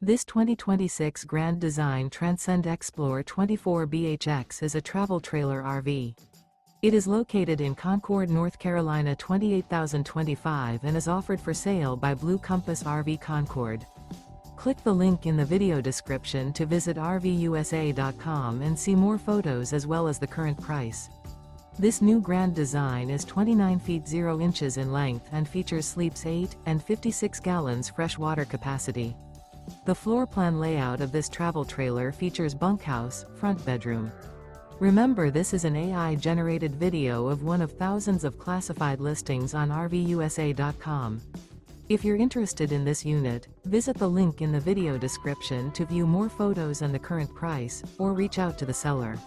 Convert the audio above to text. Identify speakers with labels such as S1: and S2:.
S1: This 2026 Grand Design Transcend Xplor 24BHX is a travel trailer RV. It is located in Concord, North Carolina 28025 and is offered for sale by Blue Compass RV Concord. Click the link in the video description to visit RVUSA.com and see more photos as well as the current price. This new Grand Design is 29 feet 0 inches in length and features sleeps 8 and 56 gallons fresh water capacity. The floor plan layout of this travel trailer features bunkhouse, front bedroom. Remember, this is an AI-generated video of one of thousands of classified listings on RVUSA.com. If you're interested in this unit, visit the link in the video description to view more photos and the current price, or reach out to the seller.